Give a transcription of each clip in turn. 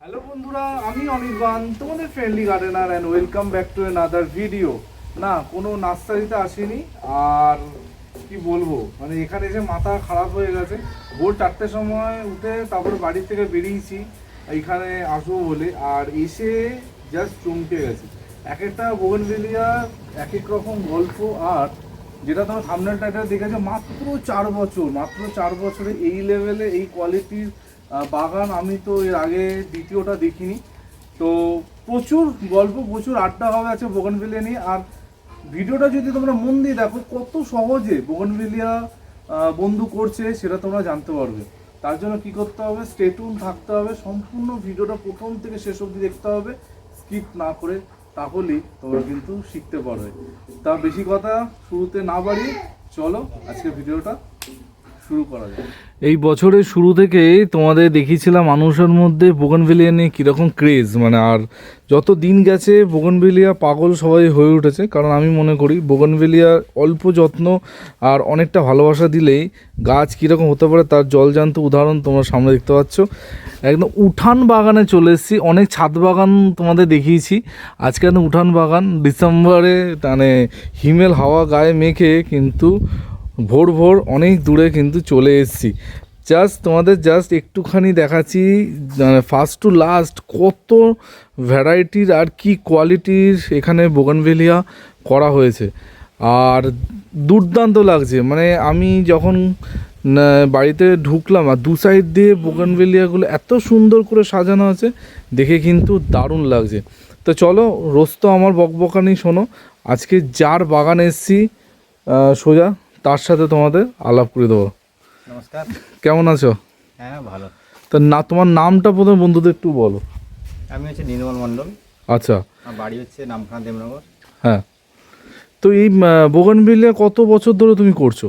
Hello বন্ধুরা, আমি অনির্বাণ, তোমাদের friendly gardener and welcome back to another video. না, কোনো নার্সারিতে আসিনি, আর কি বলবো, মানে এখানে এসে মাথা খারাপ হয়ে গেছে। ভোর 4টের সময় উঠে তারপরে বাড়ি থেকে বেরিয়েছি এইখানে আসবো বলে, আর এসে জাস্ট চমকে গেছি। এক একটা বোগেনভেলিয়া এক এক রকম গল্প। আর যেটা তোমার থাম্বনেল টাইটেল দেখেছো, মাত্র 4 বছরে এই লেভেলে এই কোয়ালিটির বাগান আমি তো এর আগে দ্বিতীয়টা দেখিনি। তো প্রচুর গল্প, প্রচুর আড্ডা হবে আছে বোগেনভেলিয়া নিয়ে। আর ভিডিওটা যদি তোমরা মন দিয়ে দেখো, কত সহজে বোগেনভেলিয়া বন্ধু করছে সেটা তোমরা জানতে পারবে। তার জন্য কি করতে হবে, স্টে টিউন থাকতে হবে, সম্পূর্ণ ভিডিওটা প্রথম থেকে শেষ অবধি দেখতে হবে, স্কিপ না করে, তাহলেই তোমরা কিন্তু শিখতে পারবে। তা বেশি কথা শুরুতে না বাড়িয়ে চলো আজকে ভিডিওটা শুরু করা যায়। এই বছরের শুরু থেকেই তোমাদের দেখিয়েছিলাম মানুষের মধ্যে বোগেনভেলিয়া নিয়ে কীরকম ক্রেজ, মানে আর যত দিন গেছে বোগেনভেলিয়া পাগল সবাই হয়ে উঠেছে। কারণ আমি মনে করি বোগেনভেলিয়া অল্প যত্ন আর অনেকটা ভালোবাসা দিলেই গাছ কীরকম হতে পারে তার জলজান্ত উদাহরণ তোমরা সামনে দেখতে পাচ্ছ। একদম উঠান বাগানে চলে এসেছি। অনেক ছাদ বাগান তোমাদের দেখিয়েছি, আজকে একদম উঠান বাগান। ডিসেম্বরে মানে হিমেল হাওয়া গায়ে মেখে কিন্তু ভোর ভোর অনেক দূরে কিন্তু চলে এসেছি। তোমাদের একটুখানি দেখাচ্ছি, মানে ফার্স্ট টু লাস্ট কত ভ্যারাইটির আর কি কোয়ালিটির এখানে বোগেনভেলিয়া করা হয়েছে। আর দুর্দান্ত লাগছে, মানে আমি যখন বাড়িতে ঢুকলাম আর দু সাইড দিয়ে বোগেনভেলিয়াগুলো এত সুন্দর করে সাজানো আছে, দেখে কিন্তু দারুণ লাগছে। তো চলো, রোজ তো আমার বকবকানি শোনো, আজকে যার বাগান এসেছি সোজা তার সাথে তোমাদের আলাপ করে দেবো। নমস্কার, কেমন আছো? হ্যাঁ ভালো। তা না, তোমার নামটা প্রথমে বন্ধুদের একটু বলো। আমি হচ্ছে নির্মল মণ্ডল। আচ্ছা, আমার বাড়ি হচ্ছে নামখানা দেবনগর। হ্যাঁ। তো এই বোগেনভেলিয়া কত বছর ধরে তুমি করছো?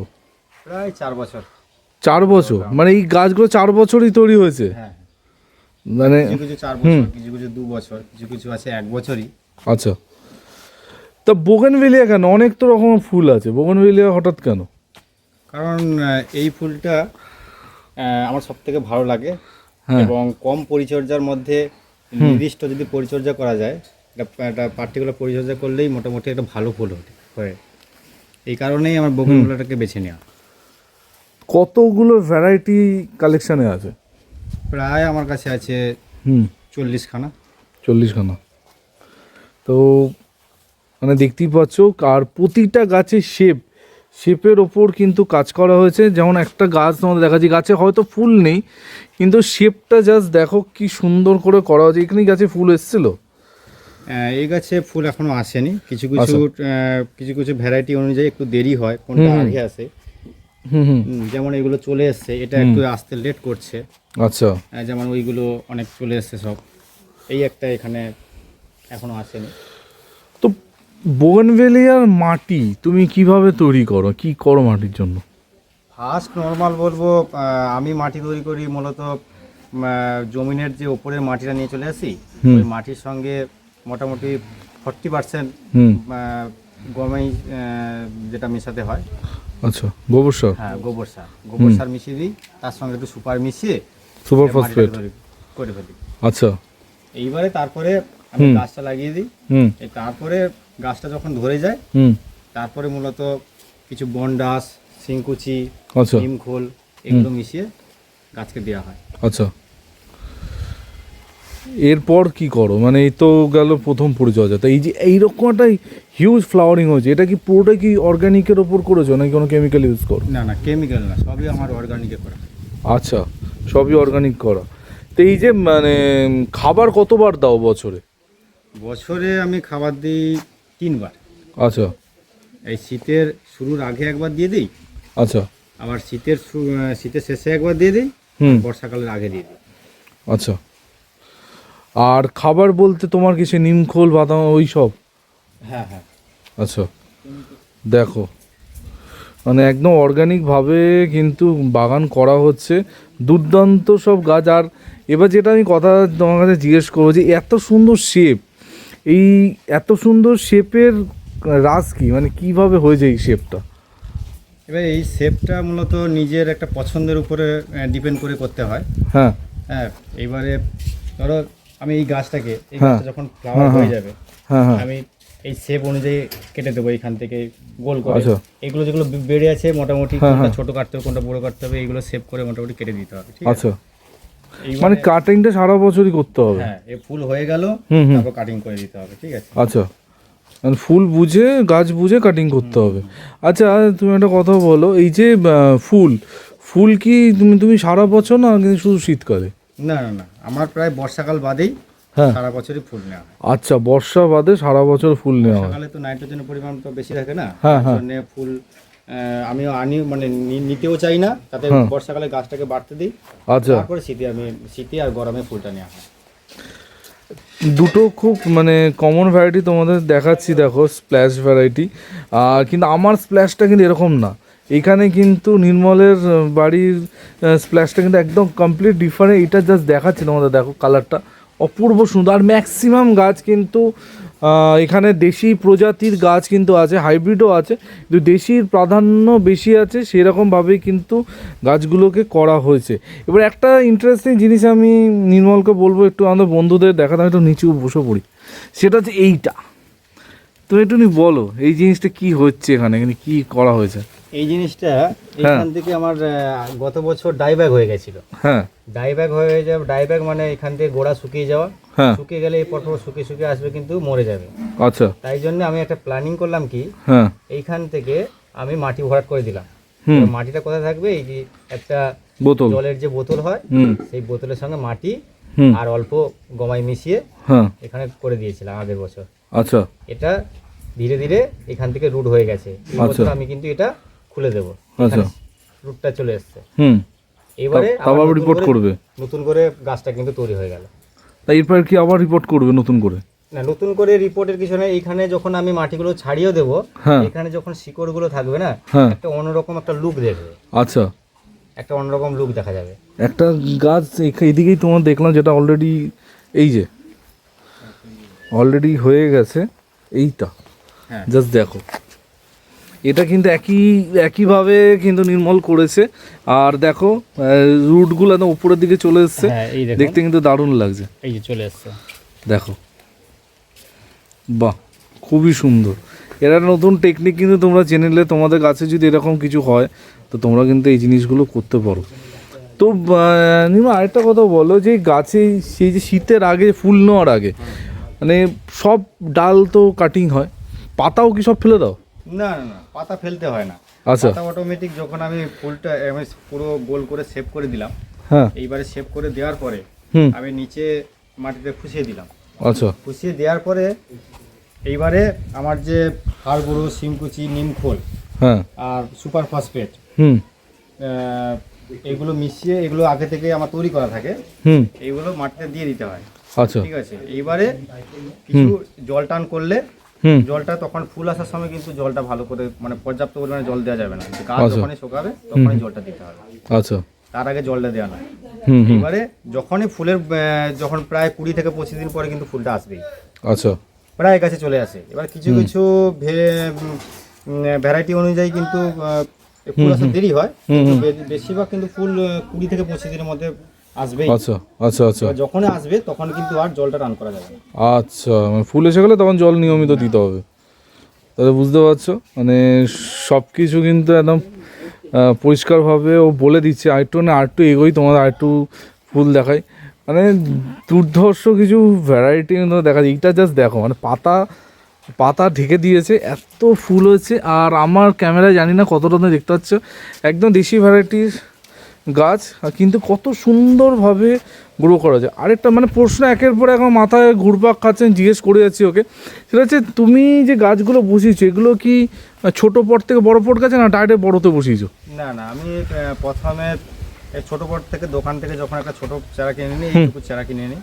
প্রায় 4 বছর। 4 বছর? মানে এই গাছগুলো 4 বছরই তৈরি হয়েছে? হ্যাঁ, মানে কিছু কিছু 4 বছর, কিছু কিছু 2 বছর, কিছু কিছু আছে 1 বছরই। আচ্ছা, তা বোগেনভেলিয়া কেন? অনেক তো রকম ফুল আছে, বোগেনভেলিয়া হঠাৎ কেন? কারণ এই ফুলটা আমার সব থেকে ভালো লাগে। হ্যাঁ। এবং কম পরিচর্যার মধ্যে নির্দিষ্ট যদি পরিচর্যা করা যায়, একটা পার্টিকুলার পরিচর্যা করলেই মোটামুটি একটা ভালো ফুল হয়। এই কারণেই আমার বোগেনভেলিয়াটাকে বেছে নেওয়া। কতগুলো ভ্যারাইটি কালেকশানে আছে? প্রায় আমার কাছে আছে 40খানা। 40খানা? তো মানে দেখতেই পাচ্ছ, আর প্রতিটা গাছের শেপের ওপর কিন্তু কাজ করা হয়েছে। যেমন একটা গাছ তোমাদের দেখাচ্ছি, গাছে হয়তো ফুল নেই, কিন্তু শেপটা জাস্ট দেখো কি সুন্দর করে করা হয়েছে। এখানে গাছে ফুল এসেছিল? এই গাছে ফুল এখনো আসেনি। কিছু কিছু কিছু কিছু ভ্যারাইটি অনুযায়ী একটু দেরি হয়, কোনটা আগে আসে। যেমন এগুলো চলে এসছে, এটা একটু আসতে লেট করছে। আচ্ছা, যেমন ওইগুলো অনেক চলে এসছে সব, এই একটা এখানে এখনো আসেনি। তো বোগেনভেলিয়ার মাটি তুমি কিভাবে তৈরি করো, কি করো মাটির জন্য? ফার্স্ট নর্মাল বলবো, আমি মাটি তৈরি করি মূলত জমিনের যে ওপরের মাটিটা নিয়ে চলে আসি, ওই মাটির সঙ্গে মোটামুটি 40% গমেই যেটা মেশাতে হয়। আচ্ছা, গোবর সার? হ্যাঁ, গোবর সার মিশিয়ে দিই, তার সঙ্গে একটু সুপার মিশিয়ে সুপার ফসফেট করে ফেলি। আচ্ছা, এইবারে তারপরে আমি গাছটা লাগিয়ে দিই। তারপরে গাছটা যখন ধরে যায়, তারপরে মূলত কিছু বনডাস, শিংকুচি, নিমখোল এগুলো মিশিয়ে গাছকে দেওয়া হয়। আচ্ছা, এরপর কি করো? মানে এই তো গেল প্রথম পরিচর্যা। তো এই যে এইরকম একটা হিউজ ফ্লাওয়ারিং হয়েছে, এটা কি পুরোটাই কি অর্গানিকের ওপর করেছো নাকি কোনো কেমিক্যাল ইউজ করো? না না, কেমিক্যাল না, সবই আমার অর্গানিকে করা। আচ্ছা, সবই অর্গানিক করা। তো এই যে মানে খাবার কতবার দাও বছরে? বছরে আমি খাবার দিই 3 বার। আচ্ছা, এই শীতের শুরুর আগে একবার দিয়ে দিই, আচ্ছা, আবার শীতের শেষে একবার দিয়ে দিই, বর্ষাকালের আগে দিয়ে দিই। আচ্ছা। আর খাবার বলতে তোমার কিছু নিমখোল, বাদাম, ওই সব? হ্যাঁ হ্যাঁ। আচ্ছা, দেখো মানে একদম অর্গানিকভাবে কিন্তু বাগান করা হচ্ছে, দুর্দান্ত সব গাছ। আর এবার যেটা আমি কথা তোমার কাছে জিজ্ঞেস করবো, যে এত সুন্দর শেপ, এই এত সুন্দর শেপের রাজ কি, মানে কিভাবে হয়েছে এই শেপটা? এবার এই শেপটা মূলত নিজের একটা পছন্দের উপরে ডিপেন্ড করে করতে হয়। হ্যাঁ, হ্যাঁ, এইবারে ধরো আমি এই গাছটাকে যখন ফ্লাওয়ার হয়ে যাবে হ্যাঁ হ্যাঁ আমি এই শেপ অনুযায়ী কেটে দেবো এইখান থেকে গোল করে। আচ্ছা। এগুলো যেগুলো বেড়ে আছে মোটামুটি কোনটা ছোট কাটতে হবে কোনটা বড় কাটতে হবে এইগুলো শেপ করে মোটামুটি কেটে দিতে হবে, ঠিক আছে? আচ্ছা, মানে কাটিংটা সারা বছরই করতে হবে? হ্যাঁ, এই ফুল হয়ে গেল তারপর কাটিং করে দিতে হবে, ঠিক আছে? আচ্ছা, মানে ফুল বুঝে গাছ বুঝে কাটিং করতে হবে। আচ্ছা, তুমি একটা কথা বলো, এই যে ফুল কি তুমি সারা বছর না কিন্তু শুধু শীতকালে? না না না, আমার প্রায় বর্ষাকাল বাদেই হ্যাঁ সারা বছরই ফুল নেওয়া হয়। আচ্ছা, বর্ষা বাদে সারা বছর ফুল নেওয়া হয়। বর্ষাকালে তো নাইট্রোজেনের পরিমাণ তো বেশি থাকে না, হ্যাঁ, তার জন্য ফুল আমিও আনি মানে নিতেও চাই না, তাতে বর্ষাকালে গাছটাকে বাড়তে দিই। আচ্ছা, তারপরে শীতে আর গরমে ফুলটা নেওয়া হয়। দুটো খুব মানে কমন ভ্যারাইটি তোমাদের দেখাচ্ছি, দেখো স্প্ল্যাশ ভ্যারাইটি। আর কিন্তু আমার স্প্ল্যাশটা কিন্তু এরকম না, এখানে কিন্তু নির্মলের বাড়ির স্প্ল্যাশটা কিন্তু একদম কমপ্লিট ডিফারেন্ট। এটা জাস্ট দেখাচ্ছি তোমাদের, দেখো কালারটা অপূর্ব সুন্দর। আর ম্যাক্সিমাম গাছ কিন্তু এখানে দেশি প্রজাতির গাছ কিন্তু আছে, হাইব্রিডও আছে, কিন্তু দেশির প্রাধান্য বেশি আছে, সেরকমভাবেই কিন্তু গাছগুলোকে করা হয়েছে। এবার একটা ইন্টারেস্টিং জিনিস আমি নির্মলকে বলবো, একটু আমাদের বন্ধুদের দেখাতে, আমি একটু নিচু বসে পড়ি, সেটা হচ্ছে এইটা। তুমি একটু বলো এই জিনিসটা কি হচ্ছে এখানে কি করা হয়েছে? এই জিনিসটা এখান থেকে আমার গত বছর ডাইব্যাগ হয়ে গেছিল। হ্যাঁ, ডাইব্যাগ হয়ে যাবে, ডাইব্যাগ মানে এখান থেকে গোড়া শুকিয়ে যাওয়া, হ্যাঁ, শুকিয়ে গেলে এই পরপর শুকিয়ে শুকিয়ে আসবে কিন্তু মরে যাবে। আচ্ছা, তাই জন্য আমি একটা প্ল্যানিং করলাম কি, হ্যাঁ, এইখান থেকে আমি মাটি ভরাট করে দিলাম। মাটিটা কোথায় থাকবে, এই যে একটা বোতল, জলের যে বোতল হয় সেই বোতলের সঙ্গে মাটি আর অল্প গমাই মিশিয়ে হ্যাঁ, এখানে করে দিয়েছিলাম আগের বছর। আচ্ছা, এটা ধীরে ধীরে এখান থেকে রুট হয়ে গেছে। এই বছর আমি কিন্তু এটা খুলে দেবো, আচ্ছা, রুটটা চলে এসছে। এবারে আবার রিপোর্ট করবে, নতুন করে গাছটা কিন্তু তৈরি হয়ে গেল। তাই এরপর কি আবার রিপোর্ট করবে নতুন করে? না, নতুন করে রিপোর্টের কিছু নেই। এখানে যখন আমি মাটিগুলো ছাড়িয়েও দেবো, এখানে যখন শিকড়গুলো থাকবে না, একটা অন্যরকম একটা লুক দেখবে। আচ্ছা, একটা অন্যরকম লুক দেখা যাবে। একটা গাছ এইদিকেই তোমার দেখলাম, যেটা অলরেডি এই যে অলরেডি হয়ে গেছে, এইটা জাস্ট দেখো, এটা কিন্তু একইভাবে কিন্তু নির্মল করেছে। আর দেখো রুটগুলো একদম উপরের দিকে চলে এসছে, দেখতে কিন্তু দারুণ লাগছে। এই যে চলে এসছে, দেখো, বাহ, খুবই সুন্দর। এরা নতুন টেকনিক কিন্তু তোমরা জেনে নিলে, তোমাদের গাছে যদি এরকম কিছু হয় তো তোমরা কিন্তু এই জিনিসগুলো করতে পারো। তো নির্মল, আরেকটা কথা বলো, যে গাছে সেই যে শীতের আগে ফুল নেওয়ার আগে মানে সব ডাল তো কাটিং হয়, পাতাও কি সব ফেলে দাও? না না না, পাতা ফেলতে হয় না। আচ্ছা, পাতা অটোমেটিক যখন আমি ফুলটা আমি পুরো গোল করে শেপ করে দিলাম, হ্যাঁ, এইবারে শেপ করে দেওয়ার পরে আমি নিচে মাটিতে খুশিয়ে দিলাম। আচ্ছা, খুশিয়ে দেওয়ার পরে এইবারে আমার যে হাড় গুঁড়ো, শিমকুচি, নিমখোল হ্যাঁ, আর সুপার ফসফেট, এগুলো মিশিয়ে, এগুলো আগে থেকে আমার তৈরি করা থাকে, এইগুলো মাটিতে দিয়ে দিতে হয়। আচ্ছা, ঠিক আছে। এইবারে কিছু জল টান করলে জলটা তখন ফুল আসার সময় কিন্তু জলটা ভালো করে মানে পর্যাপ্ত পরিমাণে জল দেওয়া যাবে না, গাছ যখনই শুকাবে তখনই জলটা দিতে হবে। আচ্ছা, তার আগে জলটা দেওয়া না। এবারে যখনই ফুলের যখন প্রায় 20 থেকে 25 দিন পরে কিন্তু ফুলটা আসবেই। আচ্ছা, প্রায় কাছে চলে আসে। এবার কিছু কিছু ভ্যারাইটি অনুযায়ী কিন্তু ফুল আসতে দেরি হয়, বেশিরভাগ কিন্তু ফুল 20 থেকে 25 দিনের মধ্যে আসবেই। আচ্ছা, আচ্ছা, আচ্ছা, যখন আসবে তখন কিন্তু আর জলটা রান করা যাবে না। আচ্ছা, মানে ফুল এসে গেলে তখন জল নিয়মিত দিতে হবে। তাহলে বুঝতে পারছো, মানে সব কিছু কিন্তু একদম পরিষ্কারভাবে ও বলে দিচ্ছে। আরেকটু এগোই, তোমাদের আরেকটু ফুল দেখাই, মানে দুর্ধর্ষ কিছু ভ্যারাইটি কিন্তু দেখা যায়। এইটা জাস্ট দেখো, মানে পাতা ঢেকে দিয়েছে, এত ফুল হয়েছে। আর আমার ক্যামেরায় জানি না কতটা তুমি দেখতে পাচ্ছ, একদম দেশি ভ্যারাইটির গাছ, কিন্তু কত সুন্দরভাবে গ্রো করা যায়। আরেকটা মানে প্রশ্ন একের পর এখন মাথায় ঘুরপাক খাচ্ছেন, জিজ্ঞেস করে যাচ্ছি ওকে, সেটা হচ্ছে তুমি যে গাছগুলো বসিয়েছো এগুলো কি ছোটো পট থেকে বড় পট গাছে না ডাইরেক্ট বড়োতে বসিয়েছো? না না, আমি প্রথমে ছোট পট থেকে দোকান থেকে যখন একটা ছোট চারা কিনে নিই, এইটুকু চারা কিনে নিই,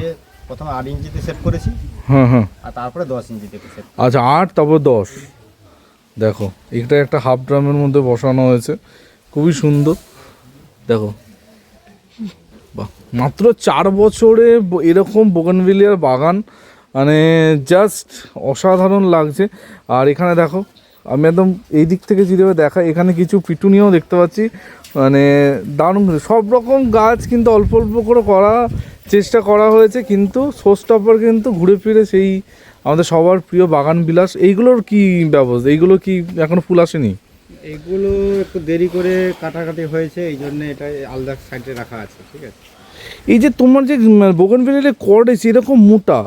দিয়ে প্রথমে 8 ইঞ্চিতে সেট করেছি, আর তারপরে 10 ইঞ্চিতে সেট। আচ্ছা, 8 তারপর 10। দেখো, এটা একটা হাফ ড্রামের মধ্যে বসানো হয়েছে, খুবই সুন্দর। দেখো, বাহ, মাত্র 4 বছরে এরকম বোগানভিলিয়ার বাগান, মানে জাস্ট অসাধারণ লাগছে। আর এখানে দেখো আমি একদম এই দিক থেকে যদি দেখা, এখানে কিছু পিটুনিয়াও দেখতে পাচ্ছি, মানে দারুণ। সব রকম গাছ কিন্তু অল্প অল্প করে করা চেষ্টা করা হয়েছে, কিন্তু শোস্টপার কিন্তু ঘুরে ফিরে সেই আমাদের সবার প্রিয় বাগান বিলাস। এইগুলোর কি ব্যবস্থা, এইগুলো কি এখনো ফুল আসেনি? এগুলো একটু দেরি করে কাটাকাটি হয়েছে, এই জন্য এটা আলাদা সাইডে রাখা আছে, ঠিক আছে। এই যে তোমার যে বোগেনভিলিয়ার কর্ডেস এরকম মোটা,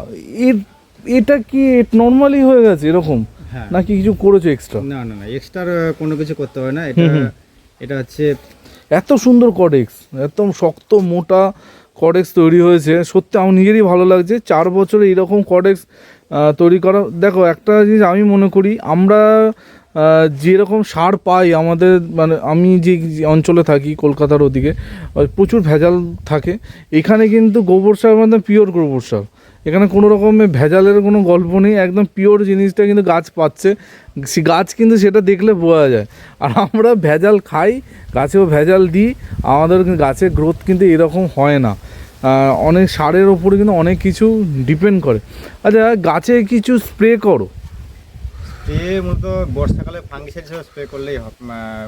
এটা কি নর্মালি হয়ে গেছে এরকম, হ্যাঁ, নাকি কিছু করেছো এক্সট্রা? না না না, এক্সট্রা কোনো কিছু করতে হয় না। এটা এটা হচ্ছে এত সুন্দর কডেক্স, একদম শক্ত মোটা কডেক্স তৈরি হয়েছে, সত্যি আমার নিজেরই ভালো লাগছে। 4 বছরে এইরকম কডেক্স তৈরি করা। দেখো একটা জিনিস আমি মনে করি, আমরা যেরকম সার পাই আমাদের, মানে আমি যে অঞ্চলে থাকি কলকাতার ওদিকে প্রচুর ভেজাল থাকে, এখানে কিন্তু গোবর সার মানে পিওর গোবর সার, এখানে কোনো রকমের ভেজালের কোনো গল্প নেই, একদম পিওর জিনিসটা কিন্তু গাছ পাচ্ছে, গাছ কিন্তু সেটা দেখলে বোঝা যায়। আর আমরা ভেজাল খাই, গাছেও ভেজাল দিই, আমাদের গাছের গ্রোথ কিন্তু এরকম হয় না। অনেক সারের ওপরে কিন্তু অনেক কিছু ডিপেন্ড করে। আচ্ছা, গাছে কিছু স্প্রে করো? স্প্রে মূলত বর্ষাকালে ফাঙ্গিসাইড হিসেবে স্প্রে করলেই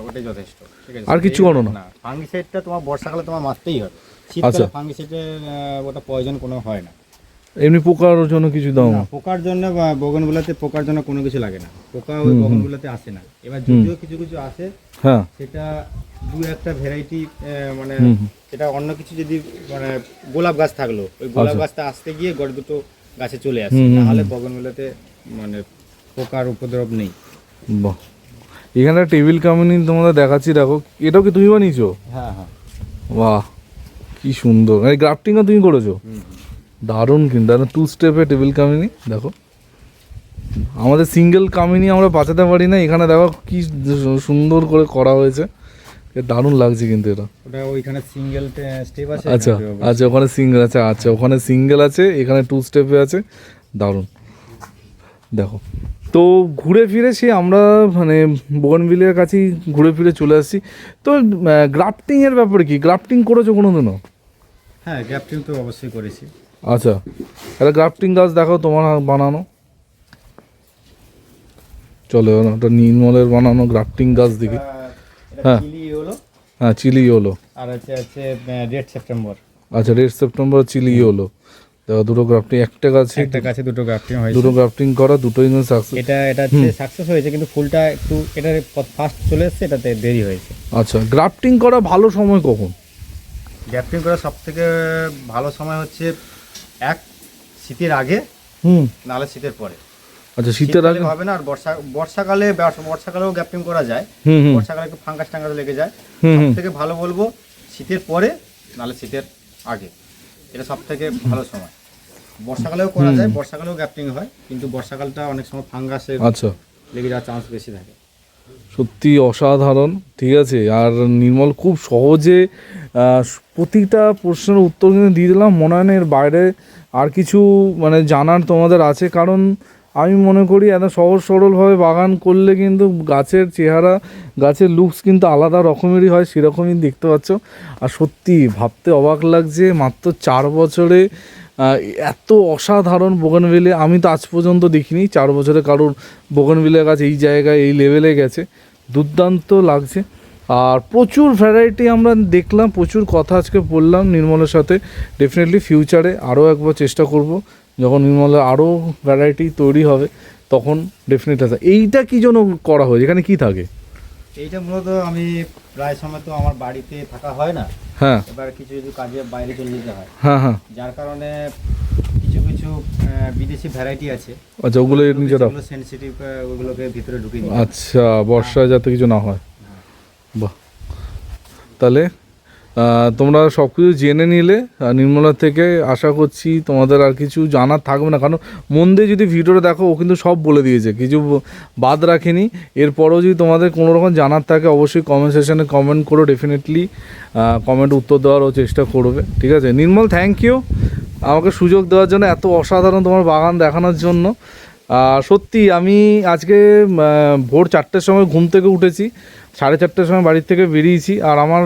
ওটাই যথেষ্ট, ঠিক আছে। আর কিছু করো না? ফাঙ্গিসাইডটা তোমার বর্ষাকালে তোমার মারতেই হবে, শীতকালে ফাঙ্গিসাইডের ওটা প্রয়োজন কোনো হয় না। এমনি পোকার জন্য কিছু দাও না? পোকার জন্য বগনগুলাতে পোকার জন্য কোনো কিছু লাগে না, পোকা ওই বগনগুলাতে আসে না। এবার যদিও কিছু কিছু আসে, হ্যাঁ, সেটা দু একটা ভ্যারাইটি, মানে সেটা অন্য কিছু যদি মানে গোলাপ গাছ থাকলো, ওই গোলাপ গাছটা আসতে গিয়ে গড় দুটো গাছে চলে আসে, নাহলে বগনগুলাতে মানে পোকার উপদ্রব নেই। বাহ, এখানে টেবিল কামিনী তোমাদের দেখাচ্ছি, দেখো এটাও কি তুমি বানিয়েছো? হ্যাঁ হ্যাঁ, বাহ কি সুন্দর, এই গ্রাফটিংও তুমি করেছো? দারুণ, কিন্তু 2 স্টেপে টেবিল কামিনী। দেখো আমাদের সিঙ্গেল কামিনী আমরা বাঁচাতে পারি না, এখানে দেখো কি সুন্দর করে করা হয়েছে, দারুণ লাগছে কিন্তু এটা। ওটা ওইখানে সিঙ্গেল স্টেপ আছে। আচ্ছা আচ্ছা, ওখানে সিঙ্গেল আছে, আচ্ছা ওখানে সিঙ্গেল আছে, এখানে 2 স্টেপে আছে, দারুণ। দেখো তো ঘুরে ফিরে সে আমরা মানে বোগেনভিলিয়ার কাছেই ঘুরে ফিরে চলে আসছি। তো গ্রাফটিংয়ের ব্যাপারে কি, গ্রাফটিং করেছো কোনো দিনও? হ্যাঁ, গ্রাফটিং তো অবশ্যই করেছি। আচ্ছা, একটা গ্রাফটিং গাছ দেখাও তোমার বানানো, চলো ওটা নির্মলের বানানো গ্রাফটিং গাছ দেখি। হ্যাঁ হ্যাঁ, চিলি ইয়েলো, আর হচ্ছে রেড সেপ্টেম্বর। আচ্ছা, রেড সেপ্টেম্বর, চিলি ইয়েলো, দেখো দুটো গ্রাফটিং, একটা গাছে দুটো গ্রাফটিং হয়েছে, দুটো গ্রাফটিং করা, দুটোই সাকসেস। এটা হচ্ছে সাকসেস হয়েছে, কিন্তু ফুলটা একটু এটা ফার্স্ট চলে এসেছে, এটাতে দেরি হয়েছে। আচ্ছা, গ্রাফটিং করা ভালো সময় কখন? গ্রাফটিং করা সবথেকে ভালো সময় হচ্ছে শীতের আগে, নাহলে শীতের পরে। আচ্ছা, শীতের আগে হবে না, আর বর্ষাকালেও গ্রাফটিং করা যায়, বর্ষাকালে একটু ফাঙ্গাস টাঙ্গাস লেগে যায়। সবথেকে ভালো বলবো শীতের পরে, নাহলে শীতের আগে, এটা সবথেকে ভালো সময়। বর্ষাকালেও করা যায়, বর্ষাকালেও গ্রাফটিং হয়, কিন্তু বর্ষাকালটা অনেক সময় ফাঙ্গাসে আচ্ছা লেগে যাওয়ার চান্স বেশি থাকে। সত্যি অসাধারণ, ঠিক আছে। আর নির্মল খুব সহজে প্রতিটা প্রশ্নের উত্তর কিন্তু দিয়ে দিলাম। মনে হয় না এর বাইরে আর কিছু মানে জানার তোমাদের আছে, কারণ আমি মনে করি এত সহজ সরলভাবে বাগান করলে কিন্তু গাছের চেহারা, গাছের লুকস কিন্তু আলাদা রকমেরই হয়, সেরকমই দেখতে পাচ্ছ। আর সত্যি ভাবতে অবাক লাগছে, মাত্র 4 বছরে এত অসাধারণ বোগেনভিলিয়া আমি তো আজ পর্যন্ত দেখিনি। 4 বছরে কারোর বোগেনভিলিয়া গাছ এই জায়গায় এই লেভেলে গেছে, দুর্দান্ত লাগছে। আর প্রচুর ভ্যারাইটি আমরা দেখলাম, প্রচুর কথা আজকে বললাম নির্মলের সাথে। ডেফিনেটলি ফিউচারে আরও একবার চেষ্টা করব, যখন নির্মলের আরও ভ্যারাইটি তৈরি হবে তখন ডেফিনেটলি আছে। এইটা কী জন্য করা হয়, এখানে কি থাকে? এইটা মূলত আমি প্রায় সময় তো আমার বাড়িতে থাকা হয় না, হ্যাঁ, এবার কিছু কিছু কাজে বাইরে চলে যেতে হয়, হ্যাঁ হ্যাঁ, যার কারণে কিছু কিছু বিদেশি ভ্যারাইটি আছে। আচ্ছা, ওগুলো নিজেরা সেনসিটিভ, ওগুলোকে ভিতরে ঢুকিয়ে দিই। আচ্ছা, বর্ষায় যাতে কিছু না হয়। বাহ, তাহলে তোমরা সব কিছু জেনে নিলে নির্মলার থেকে। আশা করছি তোমাদের আর কিছু জানার থাকবে না, কারণ মন দিয়ে যদি ভিডিওটা দেখো ও কিন্তু সব বলে দিয়েছে, কিছু বাদ রাখেনি। এরপরেও যদি তোমাদের কোনো রকম জানার থাকে অবশ্যই কমেন্ট সেকশানে কমেন্ট করো, ডেফিনেটলি কমেন্ট উত্তর দেওয়ারও চেষ্টা করবে, ঠিক আছে। নির্মল, থ্যাংক ইউ আমাকে সুযোগ দেওয়ার জন্য, এত অসাধারণ তোমার বাগান দেখানোর জন্য। সত্যি আমি আজকে ভোর 4টের সময় ঘুম থেকে উঠেছি, 4:30টার সময় বাড়ির থেকে বেরিয়েছি, আর আমার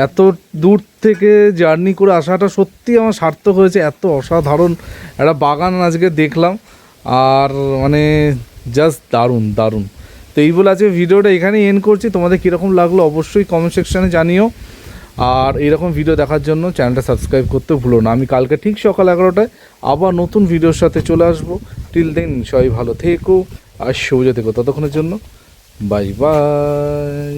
এত দূর থেকে জার্নি করে আসাটা সত্যি আমার সার্থক হয়েছে। এত অসাধারণ একটা বাগান আজকে দেখলাম, আর মানে জাস্ট দারুণ দারুণ। তো এই বলে আজকে ভিডিওটা এখানেই এন্ড করছি। তোমাদের কীরকম লাগলো অবশ্যই কমেন্ট সেকশানে জানিও। আর এইরকম ভিডিও দেখার জন্য চ্যানেলটা সাবস্ক্রাইব করতে ভুলো না। আমি কালকে ঠিক সকাল 11টায় আবার নতুন ভিডিওর সাথে চলে আসবো। টিল দেন সবাই ভালো থেকো আর সবুজে থেকো। ততক্ষণের জন্য বাই বাই।